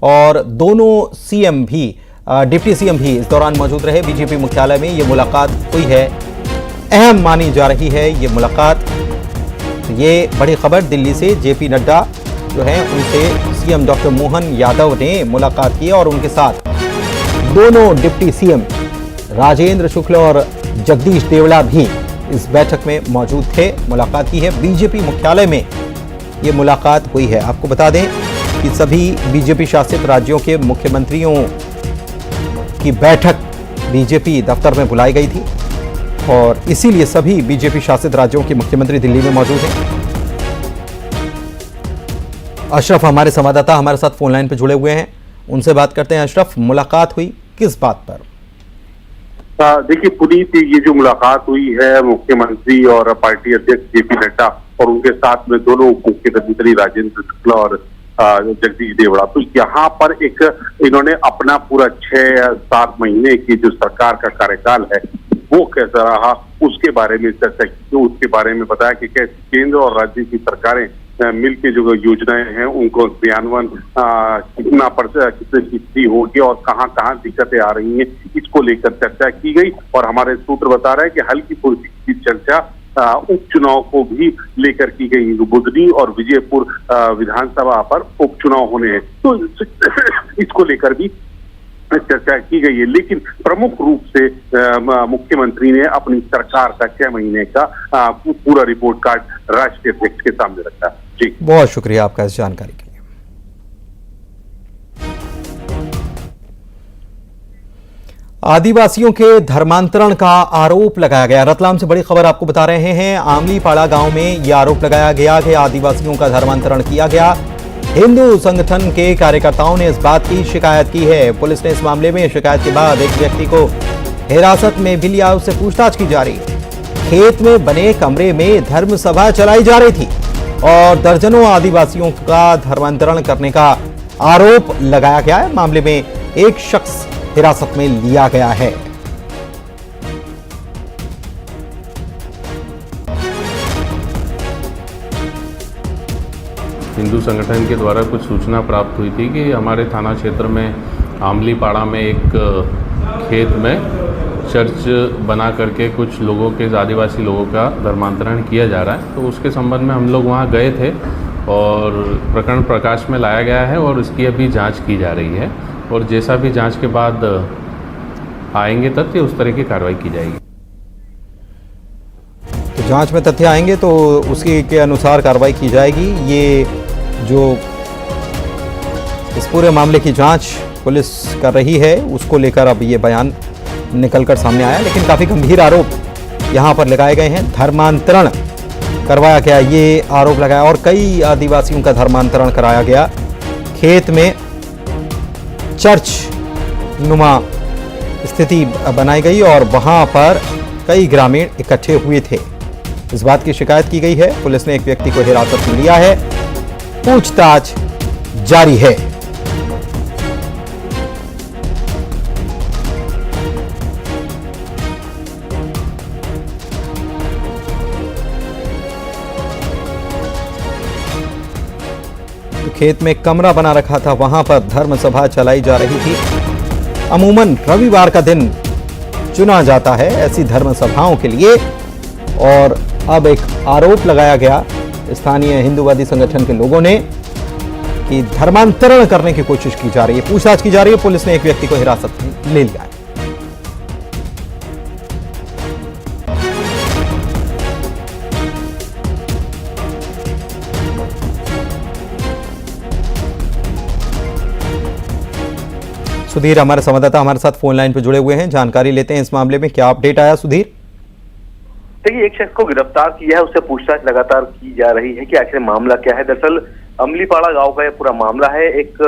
और दोनों सीएम भी, डिप्टी सीएम भी इस दौरान मौजूद रहे। बीजेपी मुख्यालय में ये मुलाकात हुई है, अहम मानी जा रही है ये मुलाकात। तो ये बड़ी खबर दिल्ली से जेपी नड्डा जो हैं उनसे सीएम डॉक्टर मोहन यादव ने मुलाकात की और उनके साथ दोनों डिप्टी सीएम राजेंद्र शुक्ल और जगदीश देवड़ा भी इस बैठक में मौजूद थे। मुलाकात की है बीजेपी मुख्यालय में, ये मुलाकात हुई है। आपको बता दें कि सभी बीजेपी शासित राज्यों के मुख्यमंत्रियों की बैठक बीजेपी दफ्तर में बुलाई गई थी और इसीलिए सभी बीजेपी शासित राज्यों के मुख्यमंत्री दिल्ली में मौजूद हैं। अशरफ हमारे संवाददाता हमारे साथ फोन लाइन पर जुड़े हुए हैं, उनसे बात करते हैं। अशरफ, मुलाकात हुई किस बात पर? देखिए पुनीत, ये जो मुलाकात हुई है मुख्यमंत्री और पार्टी अध्यक्ष जेपी नड्डा और उनके साथ में दोनों मुख्यमंत्री राजेंद्र शुक्ल और जगदीश देवड़ा, तो यहाँ पर एक इन्होंने अपना पूरा 6-7 महीने की जो सरकार का कार्यकाल है वो कैसा रहा उसके बारे में चर्चा की। तो उसके बारे में बताया कि कैसे केंद्र और राज्य की सरकारें मिलके जो योजनाएं हैं उनको क्रियान्वयन कितनी फीसदी होगी और कहाँ कहाँ दिक्कतें आ रही हैं, इसको लेकर चर्चा की गई। और हमारे सूत्र बता रहे हैं कि हल्की फुल्की की चर्चा उपचुनाव को भी लेकर की गई। बुधनी और विजयपुर विधानसभा पर उपचुनाव होने हैं, तो इसको लेकर भी चर्चा की गई है। लेकिन प्रमुख रूप से मुख्यमंत्री ने अपनी सरकार का 6 महीने का पूरा रिपोर्ट कार्ड राष्ट्रीय अध्यक्ष के सामने रखा। जी, बहुत शुक्रिया आपका इस जानकारी के लिए। आदिवासियों के धर्मांतरण का आरोप लगाया गया। रतलाम से बड़ी खबर आपको बता रहे हैं। आमलीपाड़ा गांव में यह आरोप लगाया गया कि आदिवासियों का धर्मांतरण किया गया। हिंदू संगठन के कार्यकर्ताओं ने इस बात की शिकायत की है। पुलिस ने इस मामले में शिकायत के बाद एक व्यक्ति को हिरासत में भी लिया, उससे पूछताछ की जा रही। खेत में बने कमरे में धर्म सभा चलाई जा रही थी और दर्जनों आदिवासियों का धर्मांतरण करने का आरोप लगाया गया है। मामले में एक शख्स हिरासत में लिया गया है। हिंदू संगठन के द्वारा कुछ सूचना प्राप्त हुई थी कि हमारे थाना क्षेत्र में आमलीपाड़ा में एक खेत में चर्च बना करके कुछ लोगों के, आदिवासी लोगों का धर्मांतरण किया जा रहा है। तो उसके संबंध में हम लोग वहाँ गए थे और प्रकरण प्रकाश में लाया गया है और इसकी अभी जांच की जा रही है और जैसा भी जांच के बाद आएंगे तथ्य उस तरह की कार्रवाई की जाएगी। तो जांच में तथ्य आएंगे तो उसी के अनुसार कार्रवाई की जाएगी। ये जो इस पूरे मामले की जांच पुलिस कर रही है उसको लेकर अब ये बयान निकलकर सामने आया, लेकिन काफ़ी गंभीर आरोप यहाँ पर लगाए गए हैं। धर्मांतरण करवाया गया ये आरोप लगाया और कई आदिवासियों का धर्मांतरण कराया गया। खेत में चर्च नुमा स्थिति बनाई गई और वहाँ पर कई ग्रामीण इकट्ठे हुए थे। इस बात की शिकायत की गई है। पुलिस ने एक व्यक्ति को हिरासत में लिया है, पूछताछ जारी है। खेत में कमरा बना रखा था, वहां पर धर्म सभा चलाई जा रही थी। अमूमन रविवार का दिन चुना जाता है ऐसी धर्म सभाओं के लिए और अब एक आरोप लगाया गया स्थानीय हिंदूवादी संगठन के लोगों ने कि धर्मांतरण करने की कोशिश की जा रही है, पूछताछ की जा रही है। पुलिस ने एक व्यक्ति को हिरासत में ले लिया है। सुधीर हमारे संवाददाता हमारे साथ फोन लाइन पर जुड़े हुए हैं, जानकारी लेते हैं इस मामले में। क्या अपडेट आया सुधीर? देखिए, एक शख्स को गिरफ्तार किया है, उससे पूछताछ लगातार की जा रही है कि आखिर मामला क्या है। दरअसल अमलीपाड़ा गांव का यह पूरा मामला है। एक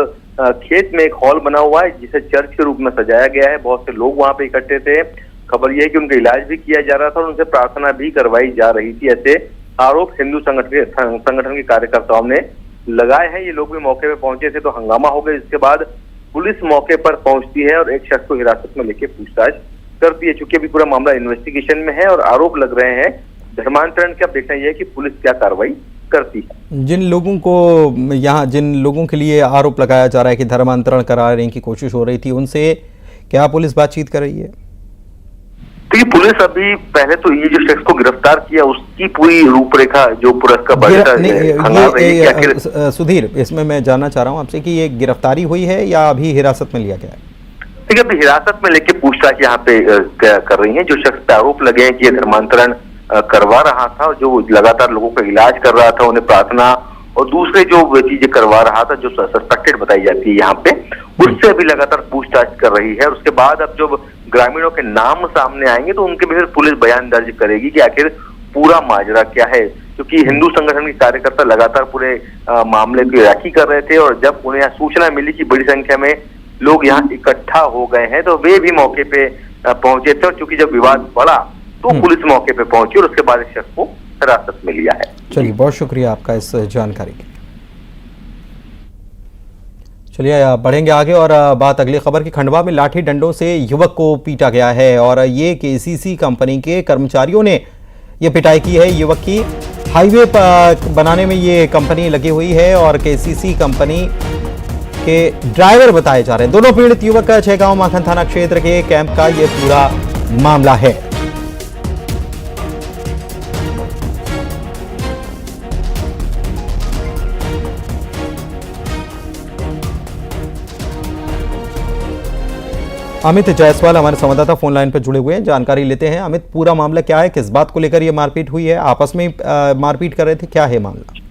खेत में एक हॉल बना हुआ है जिसे चर्च के रूप में सजाया गया है। बहुत से लोग वहां पे इकट्ठे थे। खबर यह है कि उनका इलाज भी किया जा रहा था और उनसे प्रार्थना भी करवाई जा रही थी। ऐसे आरोप हिंदू संगठन के कार्यकर्ताओं ने लगाए हैं। ये लोग भी मौके पर पहुंचे थे तो हंगामा हो गया। इसके बाद पुलिस मौके पर पहुंचती है और एक शख्स को हिरासत में लेके पूछताछ करती है। चूंकि अभी पूरा मामला इन्वेस्टिगेशन में है और आरोप लग रहे हैं धर्मांतरण के, अब देखना यह है कि पुलिस क्या कार्रवाई करती है। जिन लोगों को जिन लोगों के लिए आरोप लगाया जा रहा है कि धर्मांतरण कराने की कोशिश हो रही थी, उनसे क्या पुलिस बातचीत कर रही है? तो ये पुलिस अभी पहले तो ये जो शख्स को गिरफ्तार किया उसकी पूरी रूपरेखा जो पुलिस का सुधीर, इसमें मैं जानना चाह रहा हूँ आपसे कि ये गिरफ्तारी हुई है या अभी हिरासत में लिया गया है? ठीक है, अभी हिरासत में लेके पूछताछ यहाँ पे कर रही है। जो शख्स पे आरोप लगे हैं कि ये धर्मांतरण करवा रहा था, जो लगातार लोगों का इलाज कर रहा था, उन्हें प्रार्थना और दूसरे जो चीजें करवा रहा था, जो सस्पेक्टेड बताई जाती है यहाँ पे, उससे अभी लगातार पूछताछ कर रही है। उसके बाद अब जब ग्रामीणों के नाम सामने आएंगे तो उनके भी फिर पुलिस बयान दर्ज करेगी कि आखिर पूरा माजरा क्या है, क्योंकि हिंदू संगठन के कार्यकर्ता लगातार पूरे मामले की राखी कर रहे थे और जब उन्हें सूचना मिली कि बड़ी संख्या में लोग यहाँ इकट्ठा हो गए हैं तो वे भी मौके पे पहुंचे थे, और चूंकि जब विवाद बढ़ा तो पुलिस मौके पे पहुंची और उसके बाद इस शख्स को हिरासत में लिया है। चलिए, बहुत शुक्रिया आपका इस जानकारी के लिए। चलिए बढ़ेंगे आगे और बात अगली खबर की। खंडवा में लाठी डंडों से युवक को पीटा गया है और ये केसीसी कंपनी के कर्मचारियों ने ये पिटाई की है युवक की। हाईवे बनाने में ये कंपनी लगी हुई है और केसीसी कंपनी के ड्राइवर बताए जा रहे हैं। दोनों पीड़ित युवक का छेगांव माखन थाना क्षेत्र के कैंप का ये पूरा मामला है। अमित जायसवाल हमारे संवाददाता फोन लाइन पर जुड़े हुए हैं, जानकारी लेते हैं। अमित, पूरा मामला क्या है? किस बात को लेकर ये मारपीट हुई है? आपस में मारपीट कर रहे थे, क्या है मामला?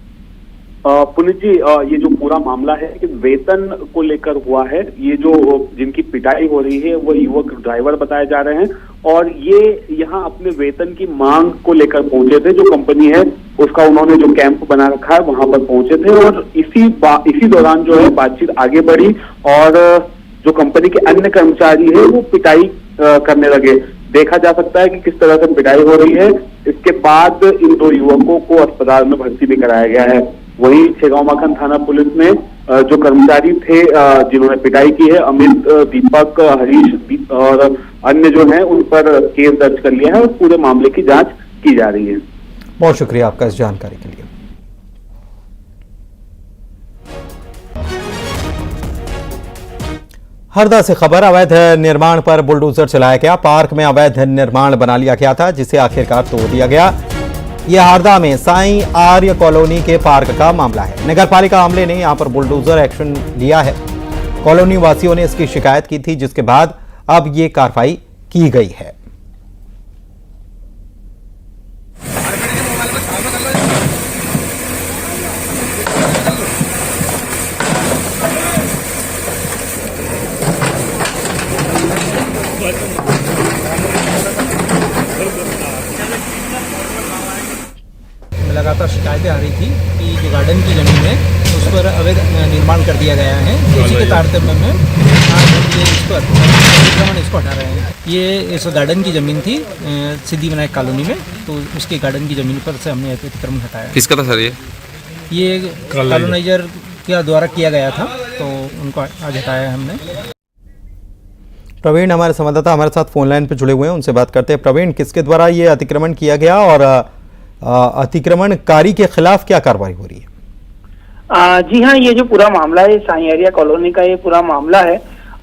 पुनीत जी, ये जो पूरा मामला है कि वेतन को लेकर हुआ है। ये जो जिनकी पिटाई हो रही है वो युवक ड्राइवर बताए जा रहे हैं और ये यहाँ अपने वेतन की मांग को लेकर पहुंचे थे। जो कंपनी है उसका उन्होंने जो कैंप बना रखा है वहां पर पहुंचे थे और इसी दौरान जो है बातचीत आगे बढ़ी और जो कंपनी के अन्य कर्मचारी है वो पिटाई करने लगे। देखा जा सकता है कि किस तरह से पिटाई हो रही है। इसके बाद इन दो युवकों को अस्पताल में भर्ती भी कराया गया है। वहीं छेगांव माखन थाना पुलिस ने जो कर्मचारी थे जिन्होंने पिटाई की है, अमित, दीपक, हरीश और अन्य जो हैं, उन पर केस दर्ज कर लिया है और पूरे मामले की जांच की जा रही है। बहुत शुक्रिया आपका इस जानकारी के लिए। हरदा से खबर। अवैध निर्माण पर बुलडोजर चलाया गया। पार्क में अवैध निर्माण बना लिया गया था जिसे आखिरकार तोड़ दिया गया। यह हरदा में साईं आर्य कॉलोनी के पार्क का मामला है। नगर पालिका अमले ने यहां पर बुलडोजर एक्शन लिया है। कॉलोनी वासियों ने इसकी शिकायत की थी जिसके बाद अब ये कार्रवाई की गई है। लगातार शिकायतें आ रही थी कि जो गार्डन की ज़मीन है उस पर अवैध निर्माण कर दिया गया है। इसी के तारतम्य में आज हम ये इस पर अतिक्रमण इसको हटा रहे हैं। ये इस गार्डन की ज़मीन थी सिद्धि विनायक कॉलोनी में, तो उसके गार्डन की ज़मीन पर से हमने अतिक्रमण हटाया। किसका था सर ये कॉलोनाइजर के द्वारा किया गया था, तो उनको आज हटाया हमने। प्रवीण हमारे संवाददाता हमारे साथ फोन लाइन पर जुड़े हुए हैं, उनसे बात करते हैं। प्रवीण, किसके द्वारा ये अतिक्रमण किया गया और अतिक्रमणकारी के खिलाफ क्या कार्रवाई हो रही है? जी हाँ, ये जो पूरा मामला है साईं आर्य कॉलोनी का ये पूरा मामला है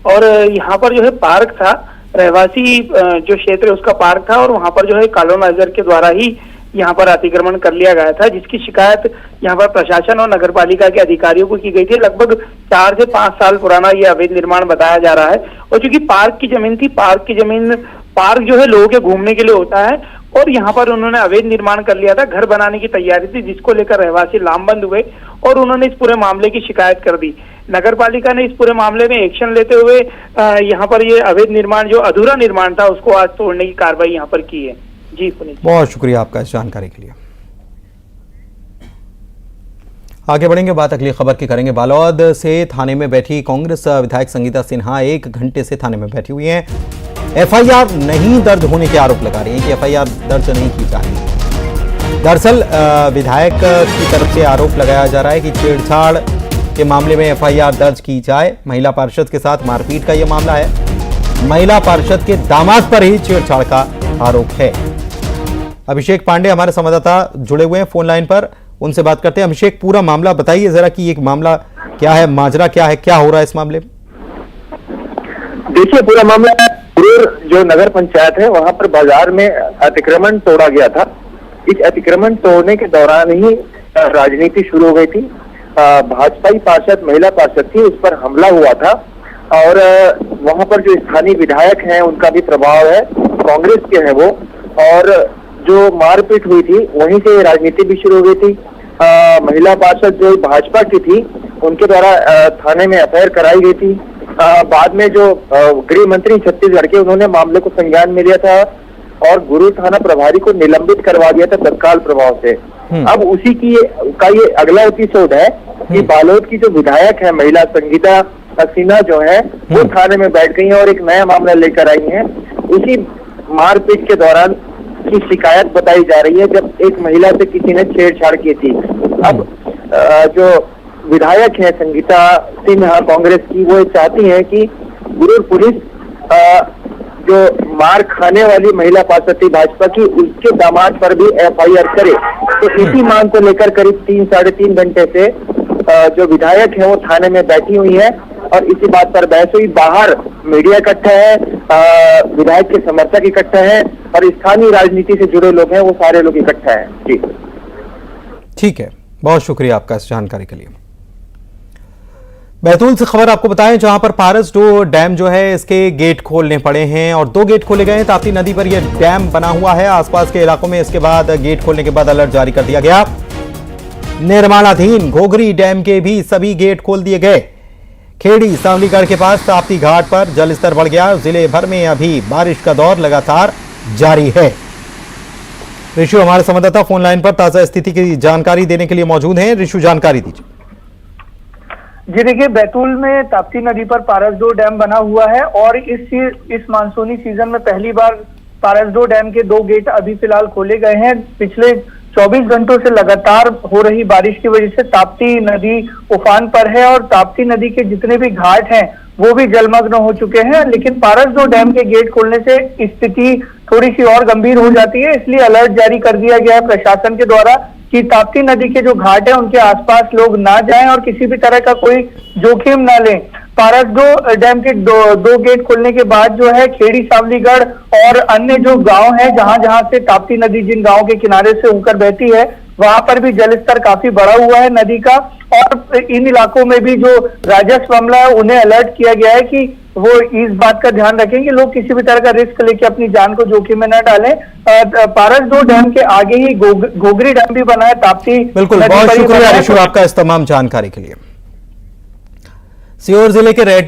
और यहाँ पर जो है पार्क था, रहवासी जो क्षेत्र है उसका पार्क था और वहाँ पर जो है कॉलोनाइजर के द्वारा ही यहाँ पर अतिक्रमण कर लिया गया था, जिसकी शिकायत यहाँ पर प्रशासन और नगर पालिका के अधिकारियों को की गई थी। लगभग 4 से 5 साल पुराना ये अवैध निर्माण बताया जा रहा है और चूंकि पार्क की जमीन थी, पार्क जो है लोगों के घूमने के लिए होता है और यहाँ पर उन्होंने अवैध निर्माण कर लिया था। घर बनाने की तैयारी थी जिसको लेकर रहवासी लामबंद हुए और उन्होंने इस पूरे मामले की शिकायत कर दी। नगर पालिका ने इस पूरे मामले में एक्शन लेते हुए यहाँ पर ये अवैध निर्माण जो अधूरा निर्माण था उसको आज तोड़ने की कार्रवाई यहाँ पर की है। जी पुनीत, बहुत शुक्रिया आपका इस जानकारी के लिए। आगे बढ़ेंगे, बात अगली खबर की करेंगे। बालोद से थाने में बैठी कांग्रेस विधायक संगीता सिन्हा 1 घंटे से थाने में बैठी हुई हैं। एफआईआर नहीं दर्ज होने के आरोप लगा रही हैं कि एफआईआर दर्ज नहीं की जा रही। दरअसल विधायक की तरफ से आरोप लगाया जा रहा है कि छेड़छाड़ के मामले में एफआईआर दर्ज की जाए। महिला पार्षद के साथ मारपीट का यह मामला है। महिला पार्षद के दामाद पर ही छेड़छाड़ का आरोप है। अभिषेक पांडे हमारे संवाददाता जुड़े हुए हैं फोन लाइन पर, उनसे बात करते हैं। अभिषेक, पूरा मामला बताइए जरा कि ये मामला क्या है, माजरा क्या है, क्या हो रहा है इस मामले में? देखिए, पूरा मामला जो नगर पंचायत है वहां पर बाजार में अतिक्रमण तोड़ा गया था। इस अतिक्रमण तोड़ने के दौरान ही राजनीति शुरू हो गई थी। भाजपाई पार्षद, महिला पार्षद थी, उस पर हमला हुआ था और वहां पर जो स्थानीय विधायक हैं उनका भी प्रभाव है, कांग्रेस के हैं वो, और जो मारपीट हुई थी वहीं से राजनीति भी शुरू हो गई थी। महिला पार्षद जो भाजपा की थी उनके द्वारा थाने में एफआईआर कराई गई थी। बाद में जो गृह मंत्री छत्तीसगढ़ के, उन्होंने मामले को संज्ञान में लिया था और गुरु थाना प्रभारी को निलंबित करवा दिया था तत्काल प्रभाव से। अब उसी की ये अगला एपिसोड है कि बालोद की जो विधायक है महिला संगीता सिन्हा जो है वो थाने में बैठ गई है और एक नया मामला लेकर आई है। उसी मारपीट के दौरान की शिकायत बताई जा रही है जब एक महिला से किसी ने छेड़छाड़ की थी। अब जो विधायक है संगीता सिन्हा कांग्रेस की, वो चाहती है कि गुरूर पुलिस जो मार खाने वाली महिला पार्षद थी भाजपा की, उसके दामाद पर भी एफआईआर करे। तो इसी मांग को लेकर करीब 3-3.5 घंटे से जो विधायक है वो थाने में बैठी हुई है और इसी बात पर बहस हुई। बाहर मीडिया इकट्ठा है, विधायक के समर्थक इकट्ठा है और स्थानीय राजनीति से जुड़े लोग हैं वो सारे लोग इकट्ठा है। जी ठीक है, बहुत शुक्रिया आपका इस जानकारी के लिए। बैतूल से खबर आपको बताएं, जहां पर पारसडोह डैम जो है इसके गेट खोलने पड़े हैं और 2 गेट खोले गए हैं। ताप्ती नदी पर यह डैम बना हुआ है आसपास के इलाकों में। इसके बाद गेट खोलने के बाद अलर्ट जारी कर दिया गया। निर्माणाधीन घोघरी डैम के भी सभी गेट खोल दिए गए। खेड़ी सांवलीगढ़ के पास ताप्ती घाट पर जलस्तर बढ़ गया। जिले भर में अभी बारिश का दौर लगातार जारी है। ऋषु हमारे संवाददाता फोन लाइन पर ताजा स्थिति की जानकारी देने के लिए मौजूद हैं। ऋषु, जानकारी दीजिए। जी देखिए, बैतूल में ताप्ती नदी पर पारसडोह डैम बना हुआ है और इस मानसूनी सीजन में पहली बार पारसडोह डैम के 2 गेट अभी फिलहाल खोले गए हैं। पिछले 24 घंटों से लगातार हो रही बारिश की वजह से ताप्ती नदी उफान पर है और ताप्ती नदी के जितने भी घाट हैं वो भी जलमग्न हो चुके हैं। लेकिन पारसडोह डैम के गेट खोलने से स्थिति थोड़ी सी और गंभीर हो जाती है, इसलिए अलर्ट जारी कर दिया गया है प्रशासन के द्वारा कि ताप्ती नदी के जो घाट है उनके आसपास लोग ना जाएं और किसी भी तरह का कोई जोखिम ना लें। पारसडोह डैम के दो गेट खोलने के बाद जो है खेड़ी सांवलीगढ़ और अन्य जो गांव है जहां से ताप्ती नदी जिन गांव के किनारे से होकर बहती है वहां पर भी जलस्तर काफी बढ़ा हुआ है नदी का। और इन इलाकों में भी जो राजस्व अमला है उन्हें अलर्ट किया गया है कि वो इस बात का ध्यान रखें कि लोग किसी भी तरह का रिस्क लेके अपनी जान को जोखिम में न डालें। पारसडोह डैम के आगे ही घोघरी डैम भी बना है ताप्ती। बिल्कुल, बहुत शुक्रिया ऋषु आपका इस तमाम जानकारी के लिए। सीहोर जिले के रेहटी